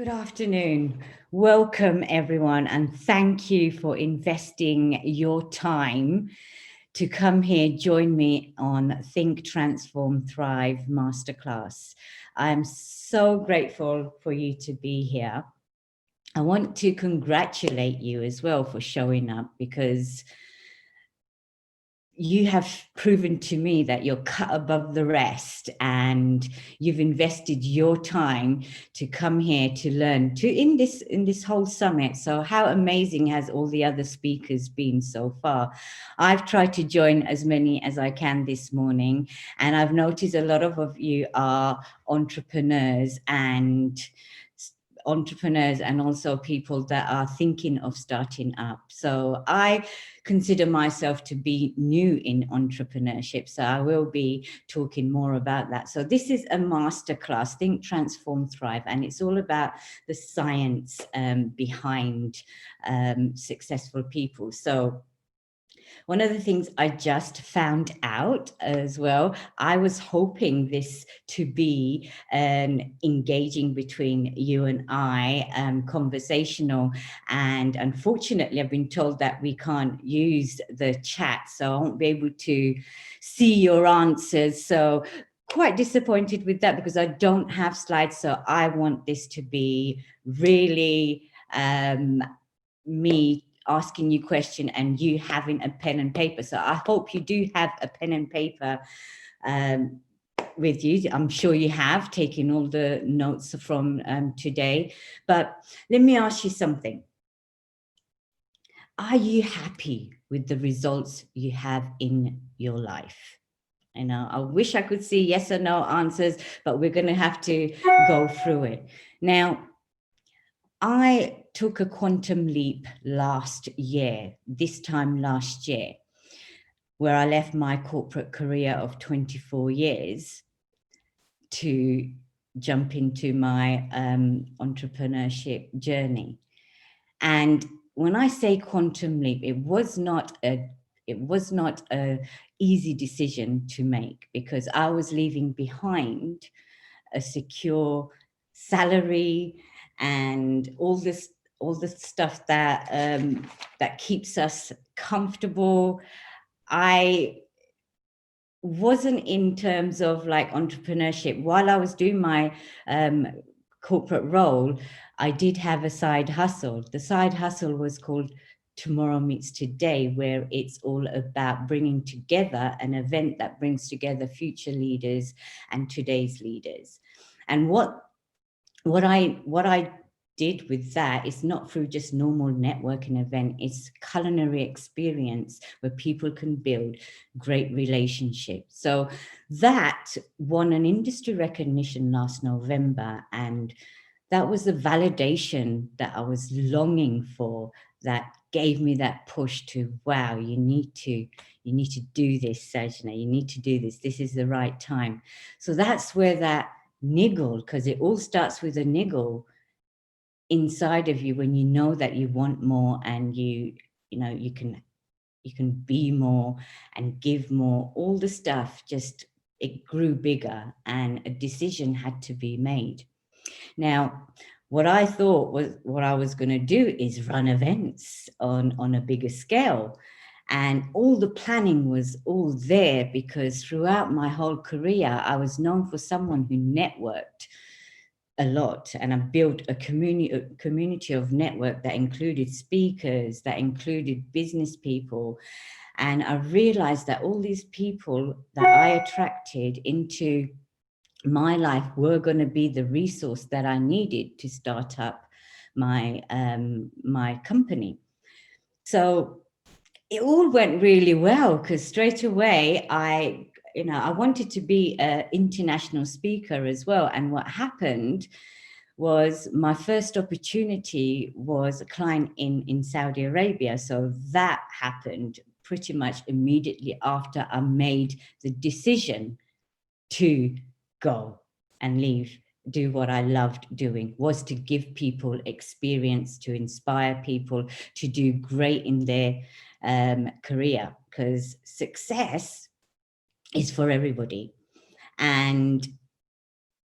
Good afternoon. Welcome, everyone, and thank you for investing your time to come here, join me on Think, Transform, Thrive Masterclass. I'm so grateful for you to be here. I want to congratulate you as well for showing up, because you have proven to me that you're cut above the rest, and you've invested your time to come here to learn in this whole summit. So how amazing has all the other speakers been so far? I've tried to join as many as I can this morning, and I've noticed a lot of you are entrepreneurs and also people that are thinking of starting up. So I consider myself to be new in entrepreneurship, so I will be talking more about that. So this is a masterclass, Think, Transform, Thrive, and it's all about the science behind successful people. So one of the things I just found out as well, I was hoping this to be engaging between you and I, conversational, and unfortunately I've been told that we can't use the chat, so I won't be able to see your answers. So quite disappointed with that, because I don't have slides. So I want this to be really me asking you question and you having a pen and paper. So I hope you do have a pen and paper with you. I'm sure you have taken all the notes from today. But let me ask you something. Are you happy with the results you have in your life? And I wish I could see yes or no answers, but we're going to have to go through it. Now, I took a quantum leap this time last year, where I left my corporate career of 24 years to jump into my entrepreneurship journey. And when I say quantum leap, it was not a easy decision to make, because I was leaving behind a secure salary and all the stuff that that keeps us comfortable. I wasn't, in terms of like entrepreneurship, while I was doing my corporate role, I did have a side hustle. The side hustle was called Tomorrow Meets Today, where it's all about bringing together an event that brings together future leaders and today's leaders. And what I did with that is not through just normal networking event, it's culinary experience where people can build great relationships. So that won an industry recognition last November, and that was the validation that I was longing for, that gave me that push to, wow, you need to do this, Sajna, you need to do this. This is the right time. So that's where that niggle, because it all starts with a niggle inside of you, when you know that you want more, and you can be more and give more, all the stuff just, it grew bigger, and a decision had to be made. Now, what I thought was, what I was going to do is run events on a bigger scale. And all the planning was all there, because throughout my whole career, I was known for someone who networked a lot. And I built a community of network that included speakers, that included business people. And I realized that all these people that I attracted into my life were going to be the resource that I needed to start up my my company. So it all went really well, because straight away I wanted to be an international speaker as well. And what happened was, my first opportunity was a client in Saudi Arabia. So that happened pretty much immediately after I made the decision to go and leave, do what I loved doing, was to give people experience, to inspire people to do great in their career, because success is for everybody. And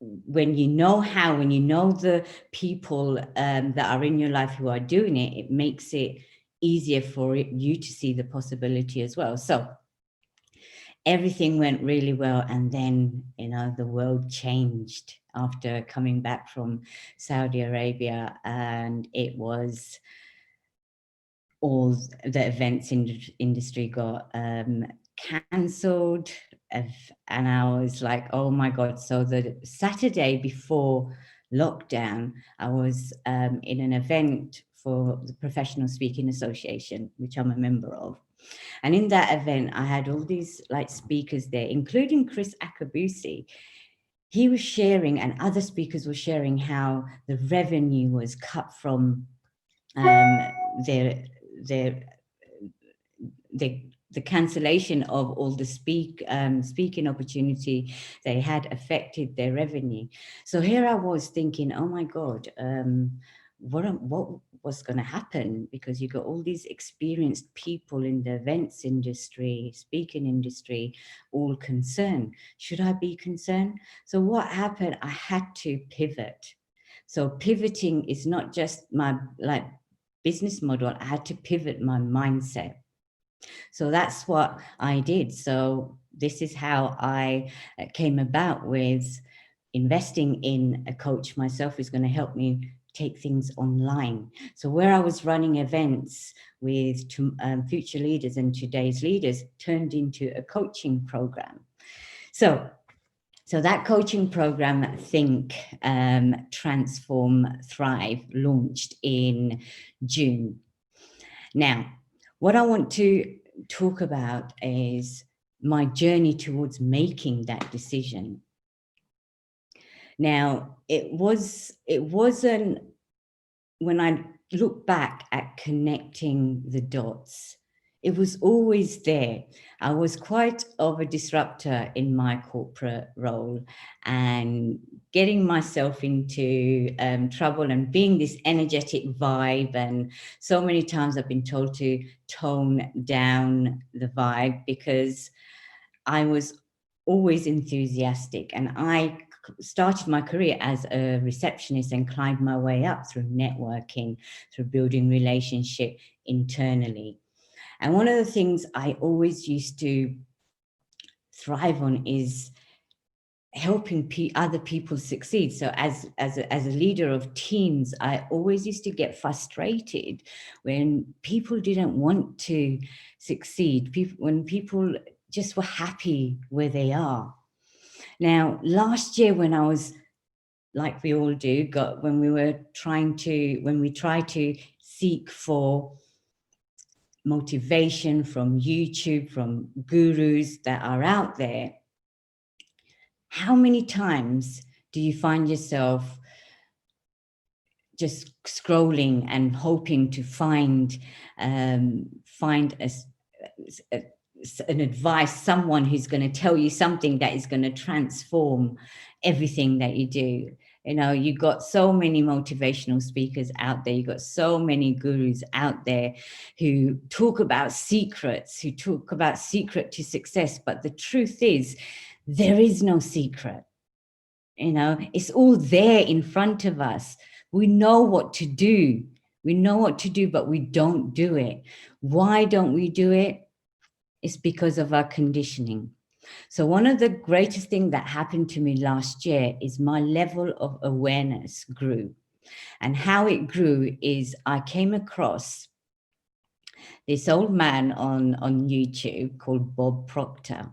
when you know how, when you know the people that are in your life who are doing it, it makes it easier for you to see the possibility as well. So everything went really well. And then, the world changed after coming back from Saudi Arabia, and it was all the events industry got cancelled. And I was like, oh my God. So the Saturday before lockdown, I was in an event for the Professional Speaking Association, which I'm a member of. And in that event, I had all these like speakers there, including Chris Akabusi. He was sharing, and other speakers were sharing, how the revenue was cut from their the cancellation of all the speaking opportunity they had affected their revenue. So here I was thinking, oh my God, what was going to happen? Because you got all these experienced people in the events industry, speaking industry, all concerned. Should I be concerned? So what happened? I had to pivot. So pivoting is not just my business model. I had to pivot my mindset. So that's what I did. So this is how I came about with investing in a coach myself who's going to help me take things online. So where I was running events with future leaders and today's leaders turned into a coaching program. So that coaching program, Think, Transform, Thrive, launched in June. Now, what I want to talk about is my journey towards making that decision. Now, it wasn't, when I look back at connecting the dots, it was always there. I was quite of a disruptor in my corporate role, and getting myself into trouble and being this energetic vibe. And so many times I've been told to tone down the vibe, because I was always enthusiastic, and I started my career as a receptionist and climbed my way up through networking, through building relationship internally. And one of the things I always used to thrive on is helping other people succeed. So as a leader of teams, I always used to get frustrated when people didn't want to succeed, when people just were happy where they are. Now, last year, when I was, like we all do, when we try to seek for motivation from YouTube, from gurus that are out there, how many times do you find yourself just scrolling and hoping to find an advice, someone who's going to tell you something that is going to transform everything that you do? You've got so many motivational speakers out there. You've got so many gurus out there who talk about secrets, who talk about secret to success. But the truth is, there is no secret. It's all there in front of us. We know what to do. But we don't do it. Why don't we do it? It's because of our conditioning. So one of the greatest things that happened to me last year is my level of awareness grew. And how it grew is I came across this old man on YouTube called Bob Proctor.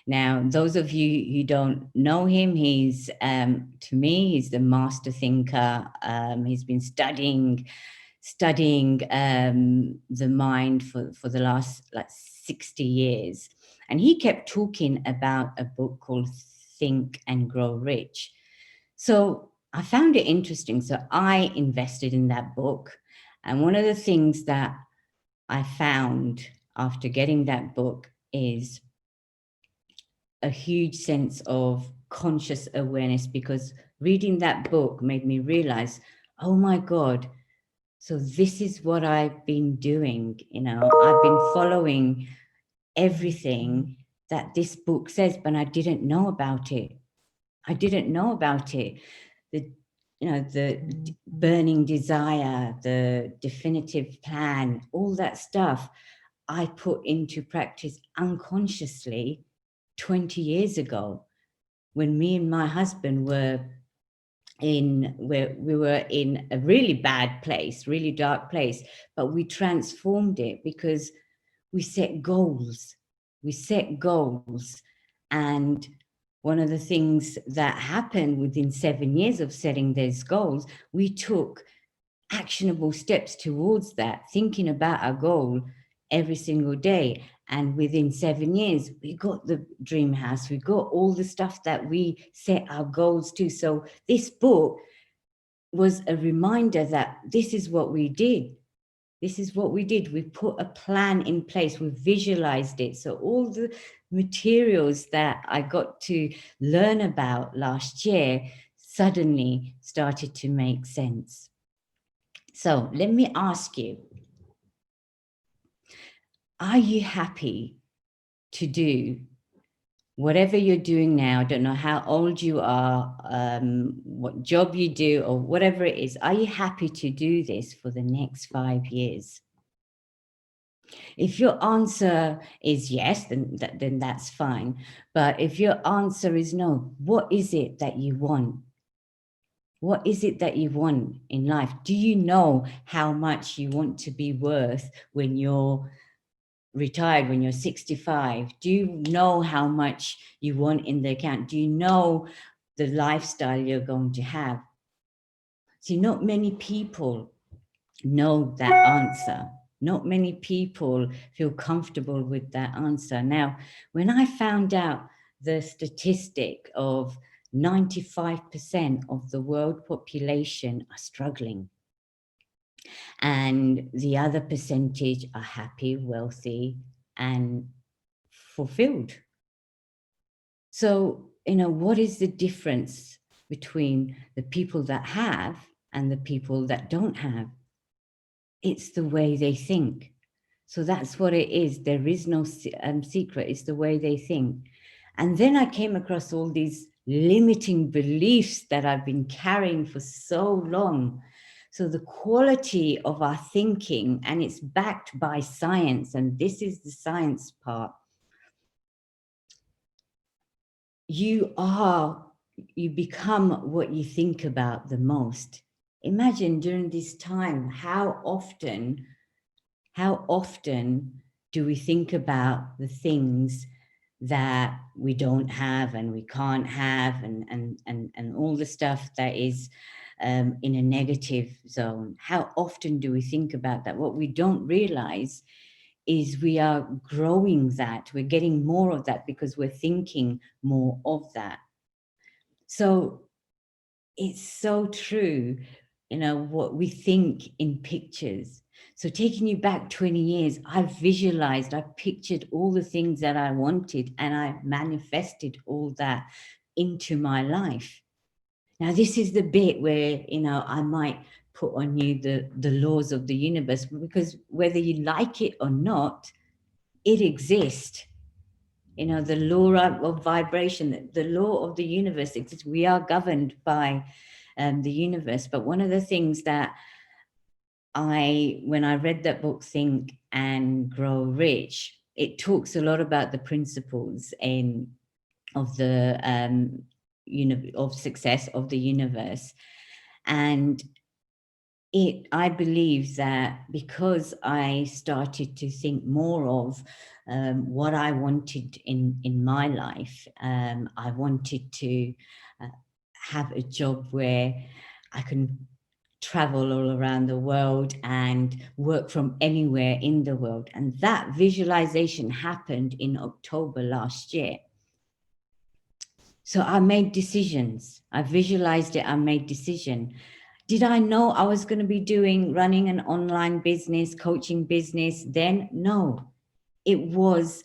Now, those of you who don't know him, he's, to me, he's the master thinker. He's been studying the mind for the last 60 years. And he kept talking about a book called Think and Grow Rich. So I found it interesting. So I invested in that book. And one of the things that I found after getting that book is a huge sense of conscious awareness, because reading that book made me realize, oh my God, so this is what I've been doing. I've been following everything that this book says, but I didn't know about it. I didn't know about it. The burning desire, the definitive plan, all that stuff I put into practice unconsciously 20 years ago, when me and my husband were where we were in a really bad place, really dark place, but we transformed it because we set goals. We set goals. And one of the things that happened within 7 years of setting those goals, we took actionable steps towards that, thinking about our goal every single day. And within 7 years, we got the dream house, we got all the stuff that we set our goals to. So this book was a reminder that this is what we did. This is what we did. We put a plan in place. We visualized it. So all the materials that I got to learn about last year suddenly started to make sense. So let me ask you, are you happy to do whatever you're doing now? I don't know how old you are, what job you do, or whatever it is. Are you happy to do this for the next 5 years? If your answer is yes, then that's fine. But if your answer is no, what is it that you want? What is it that you want in life? Do you know how much you want to be worth when you're retired, when you're 65? Do you know how much you want in the account? Do you know the lifestyle you're going to have? See, not many people know that answer. Not many people feel comfortable with that answer. Now, when I found out the statistic of 95% of the world population are struggling, and the other percentage are happy, wealthy, and fulfilled. So, what is the difference between the people that have and the people that don't have? It's the way they think. So that's what it is. There is no secret. It's the way they think. And then I came across all these limiting beliefs that I've been carrying for so long. So the quality of our thinking, and it's backed by science, and this is the science part. You become what you think about the most. Imagine during this time, how often do we think about the things that we don't have and we can't have, and all the stuff that is in a negative zone? How often do we think about that? What we don't realize is we are growing that. We're getting more of that because we're thinking more of that. So it's so true, what we think in pictures. So taking you back 20 years, I visualized, I pictured all the things that I wanted, and I manifested all that into my life. Now, this is the bit where, I might put on you the laws of the universe, because whether you like it or not, it exists. The law of vibration, the law of the universe exists. We are governed by the universe. But one of the things that when I read that book, Think and Grow Rich, it talks a lot about the principles of the of success of the universe. And I believe that because I started to think more of what I wanted in my life, I wanted to have a job where I can travel all around the world and work from anywhere in the world. And that visualization happened in October last year. So I made decisions. I visualized it. I made decision. Did I know I was going to be running an online business, coaching business then? No, it was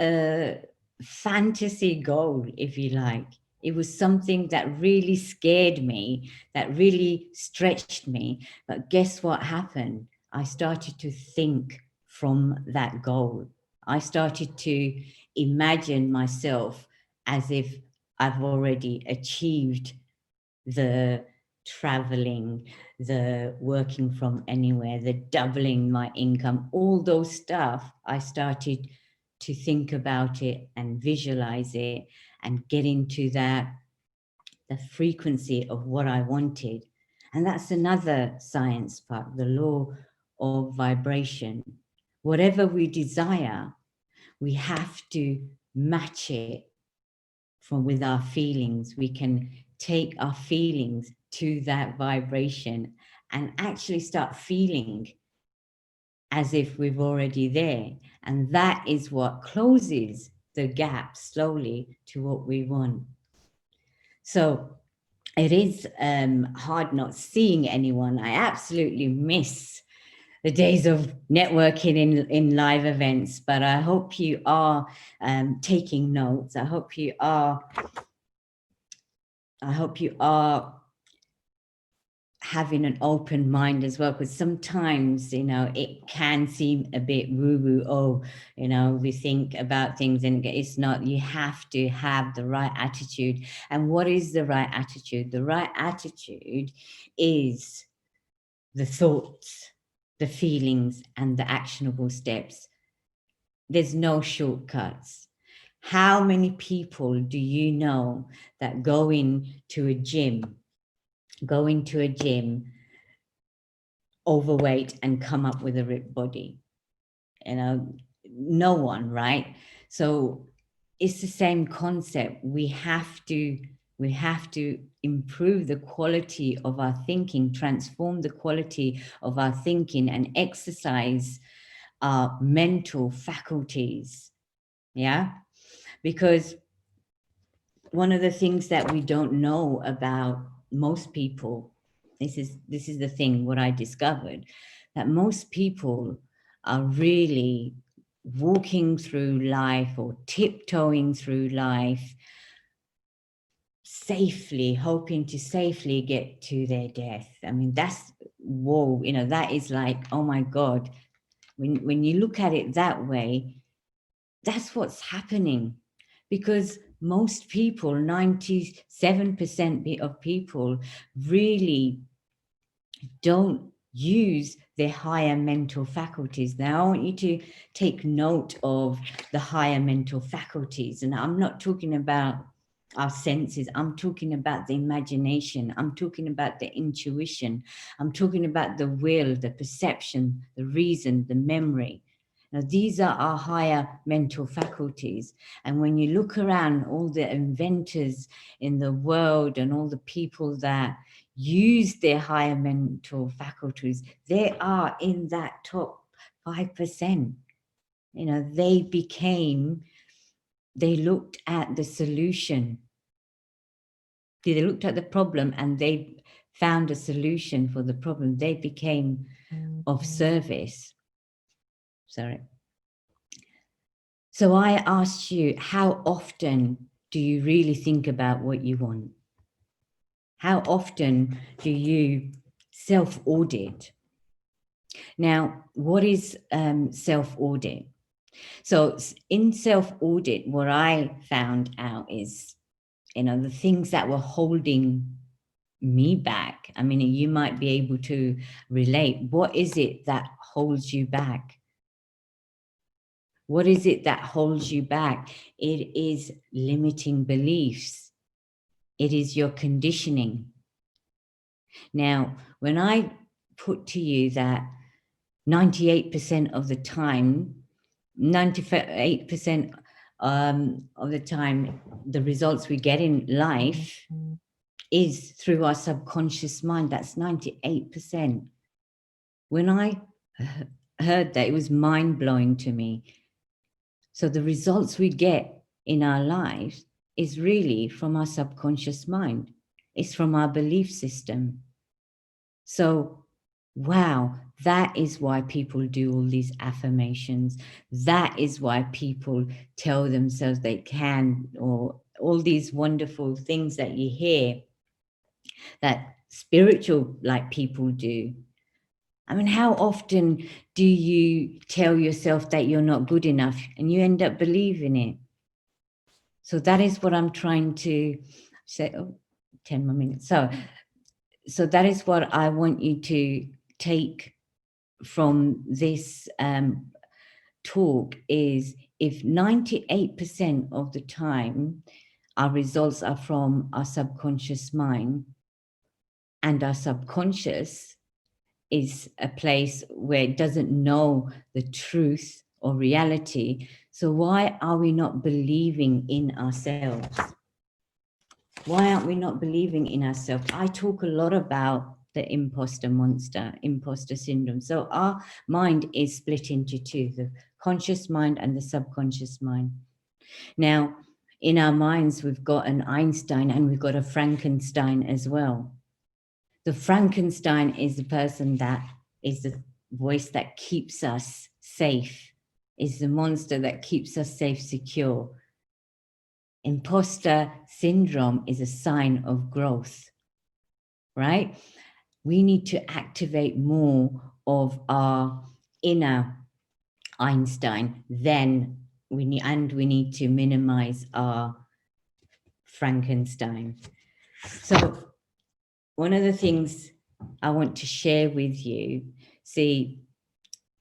a fantasy goal, if you like. It was something that really scared me, that really stretched me. But guess what happened? I started to think from that goal. I started to imagine myself as if I've already achieved the traveling, the working from anywhere, the doubling my income, all those stuff. I started to think about it and visualize it and get into that, the frequency of what I wanted. And that's another science part, the law of vibration. Whatever we desire, we have to match it from with our feelings. We can take our feelings to that vibration and actually start feeling as if we've already there. And that is what closes the gap slowly to what we want. So it is hard not seeing anyone. I absolutely miss the days of networking in live events, but I hope you are taking notes. I hope you are having an open mind as well, because sometimes, you know, it can seem a bit woo-woo. Oh, you know, we think about things and it's not. You have to have the right attitude. And what is the right attitude? The right attitude is the thoughts, the feelings, and the actionable steps. There's no shortcuts. How many people do you know that go into a gym overweight and come up with a ripped body? You know, no one, right? So it's the same concept. We have to improve the quality of our thinking, transform the quality of our thinking, and exercise our mental faculties. Yeah, because one of the things that we don't know about most people, this is the thing, what I discovered, that most people are really walking through life or tiptoeing through life safely, hoping to safely get to their death. I mean, that's, whoa, you know, that is like, oh my God, when you look at it that way, that's what's happening. Because most people, 97% of people, really don't use their higher mental faculties. Now, I want you to take note of the higher mental faculties. And I'm not talking about our senses. I'm talking about the imagination. I'm talking about the intuition. I'm talking about the will, the perception, the reason, the memory. Now, these are our higher mental faculties. And when you look around, all the inventors in the world and all the people that use their higher mental faculties, they are in that top 5%. You know, they looked at the solution. They looked at the problem and they found a solution for the problem. They became of service. Sorry. So I asked you, how often do you really think about what you want? How often do you self-audit? Now, what is self-audit? So in self-audit, what I found out is, you know, the things that were holding me back. I mean, you might be able to relate. What is it that holds you back? What is it that holds you back? It is limiting beliefs. It is your conditioning. Now, when I put to you that 98% of the time, 98% of the time, the results we get in life is through our subconscious mind. That's 98%. When I heard that, it was mind-blowing to me. So the results we get in our lives is really from our subconscious mind. It's from our belief system. So, wow, that is why people do all these affirmations. That is why people tell themselves they can, or all these wonderful things that you hear that spiritual like people do. I mean, how often do you tell yourself that you're not good enough and you end up believing it? So that is what I'm trying to say. 10 more minutes. So that is what I want you to take from this talk, is if 98% of the time our results are from our subconscious mind, and our subconscious is a place where it doesn't know the truth or reality. So why are we not believing in ourselves? Why aren't we not believing in ourselves? I talk a lot about the imposter syndrome. So our mind is split into two, the conscious mind and the subconscious mind. Now, in our minds, we've got an Einstein and we've got a Frankenstein as well. The Frankenstein is the person that is the voice that keeps us safe, is the monster that keeps us safe, secure. Imposter syndrome is a sign of growth, right? We need to activate more of our inner Einstein, then we need to minimize our Frankenstein. So one of the things I want to share with you, see,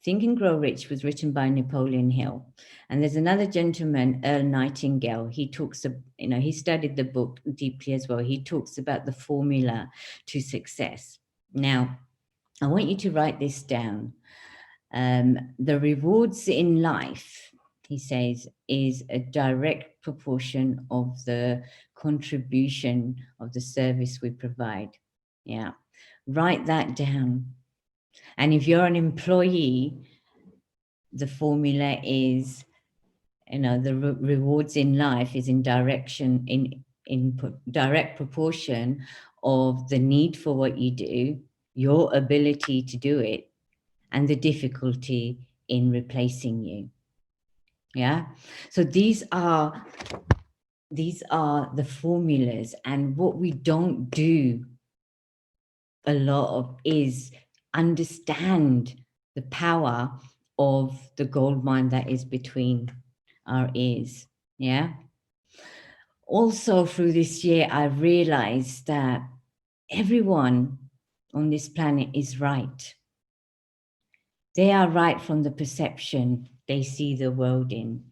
Think and Grow Rich was written by Napoleon Hill. And there's another gentleman, Earl Nightingale. He talks, he studied the book deeply as well. He talks about the formula to success. Now, I want you to write this down. The rewards in life, he says, is a direct proportion of the contribution of the service we provide. Yeah, write that down. And if you're an employee, the formula is, the rewards in life is in direct proportion of the need for what you do, your ability to do it, and the difficulty in replacing you. Yeah. So these are the formulas, and what we don't do a lot of is understand the power of the gold mine that is between our ears. Yeah. Also, through this year, I realized that everyone on this planet is right. They are right from the perception they see the world in.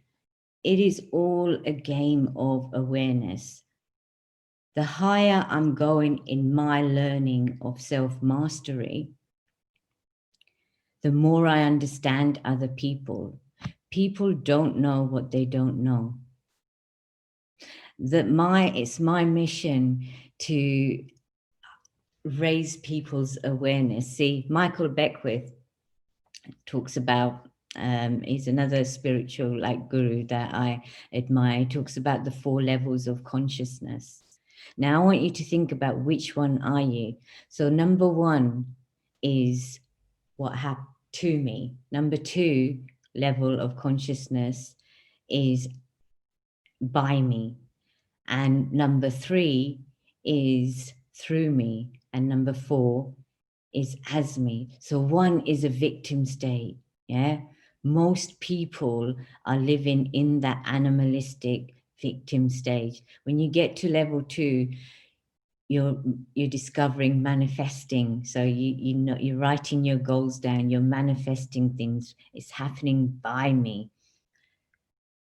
It is all a game of awareness. The higher I'm going in my learning of self-mastery, the more I understand other people. People don't know what they don't know. It's my mission to raise people's awareness. See, Michael Beckwith talks about, he's another spiritual guru that I admire. He talks about the 4 levels of consciousness. Now I want you to think about which one are you. So number 1 is what happened to me. Number 2 level of consciousness is by me. And number 3 is through me. And number 4 is as me. So 1 is a victim state. Yeah. Most people are living in that animalistic victim stage. When you get to level 2, you're discovering manifesting. So you're writing your goals down, you're manifesting things. It's happening by me.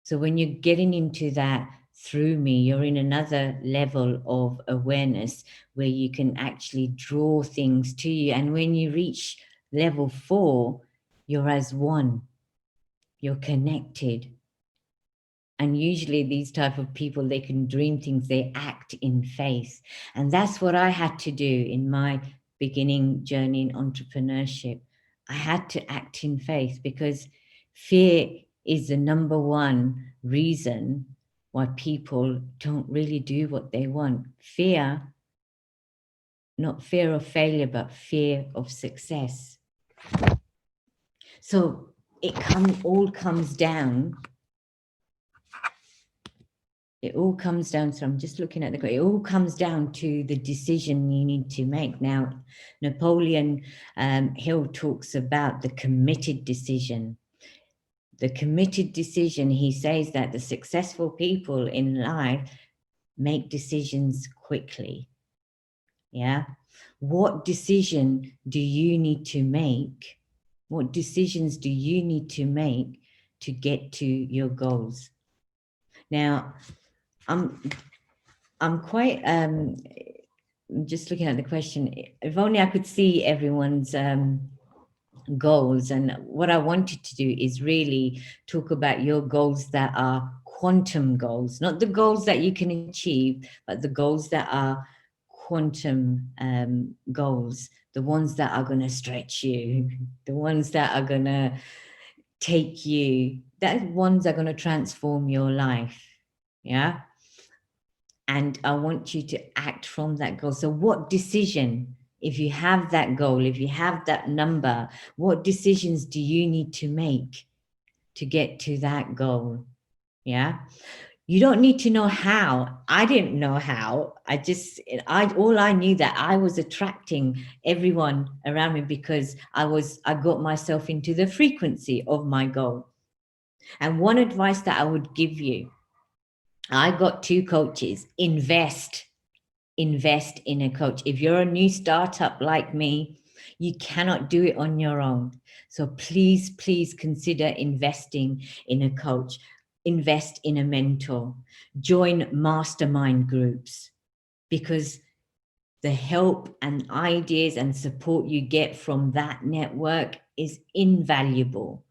So when you're getting into that through me, you're in another level of awareness where you can actually draw things to you. And when you reach level 4, you're as one, you're connected. And usually these type of people, they can dream things, they act in faith. And that's what I had to do in my beginning journey in entrepreneurship. I had to act in faith because fear is the number 1 reason why people don't really do what they want. Fear, not fear of failure, but fear of success. So it all comes down. It all comes down, so I'm just looking at it all comes down to the decision you need to make. Now, Napoleon Hill talks about the committed decision. The committed decision, he says that the successful people in life make decisions quickly. Yeah. What decision do you need to make? What decisions do you need to make to get to your goals? Now, I'm quite just looking at the question. If only I could see everyone's goals, and what I wanted to do is really talk about your goals that are quantum goals, not the goals that you can achieve, but the goals that are quantum goals, the ones that are going to stretch you, the ones that are going to take you, that ones are going to transform your life. Yeah. And I want you to act from that goal. So what decision, if you have that goal, if you have that number, what decisions do you need to make to get to that goal? Yeah. You don't need to know how. I didn't know how. All I knew that I was attracting everyone around me because I got myself into the frequency of my goal. And one advice that I would give you, I got 2 coaches. Invest in a coach. If you're a new startup like me, you cannot do it on your own. So please consider investing in a coach. Invest in a mentor. Join mastermind groups, because the help and ideas and support you get from that network is invaluable.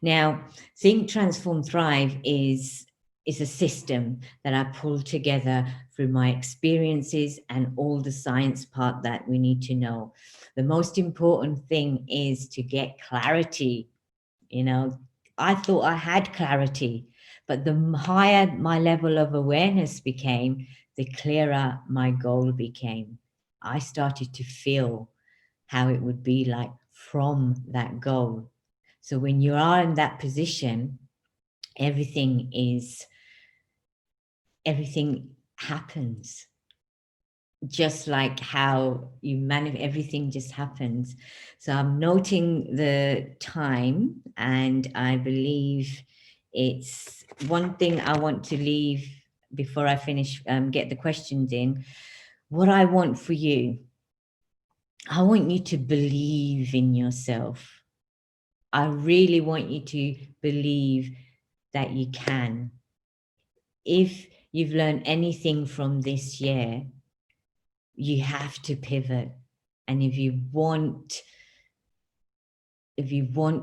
Now, Think, Transform, Thrive is a system that I pulled together through my experiences and all the science part that we need to know. The most important thing is to get clarity. I thought I had clarity, but the higher my level of awareness became, the clearer my goal became. I started to feel how it would be like from that goal. So when you are in that position, everything happens. Just like how you manage, everything just happens. So I'm noting the time, and I believe it's one thing I want to leave before I finish, get the questions in. What I want for you, I want you to believe in yourself. I really want you to believe that you can. If you've learned anything from this year, you have to pivot. And if you want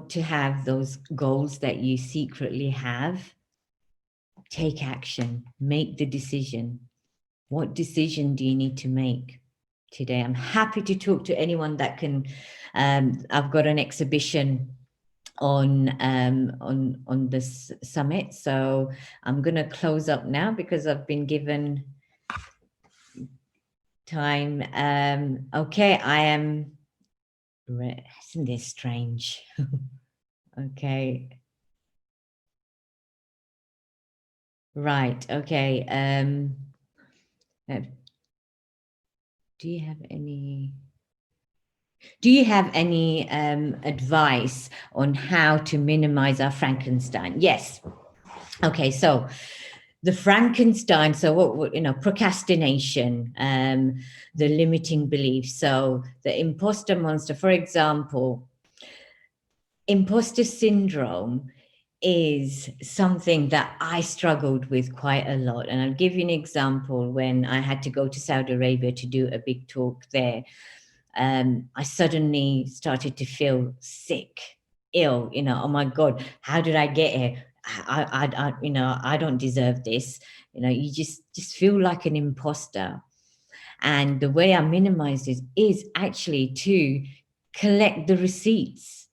to have those goals that you secretly have, take action, make the decision. What decision do you need to make today? I'm happy to talk to anyone that can. I've got an exhibition on this summit, so I'm going to close up now because I've been given time. Okay, I am. Isn't this strange? Okay. Right. Okay. Do you have any advice on how to minimize our Frankenstein? Yes. Okay. So the Frankenstein. So what procrastination, the limiting beliefs. So the imposter monster, for example, imposter syndrome is something that I struggled with quite a lot. And I'll give you an example. When I had to go to Saudi Arabia to do a big talk there, I suddenly started to feel sick, ill, oh my God, how did I get here? I don't deserve this. You just feel like an imposter. And the way I minimize this is actually to collect the receipts.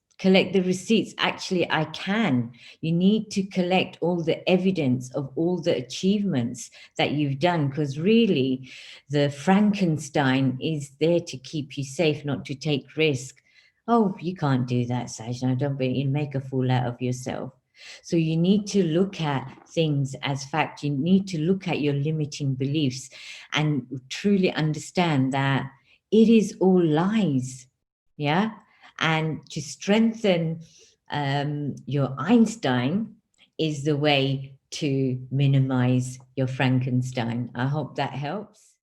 Actually, I can. You need to collect all the evidence of all the achievements that you've done, because really the Frankenstein is there to keep you safe, not to take risk. Oh, you can't do that, Sajna. Don't make a fool out of yourself. So you need to look at things as fact. You need to look at your limiting beliefs and truly understand that it is all lies. Yeah. And to strengthen your Einstein is the way to minimize your Frankenstein. I hope that helps.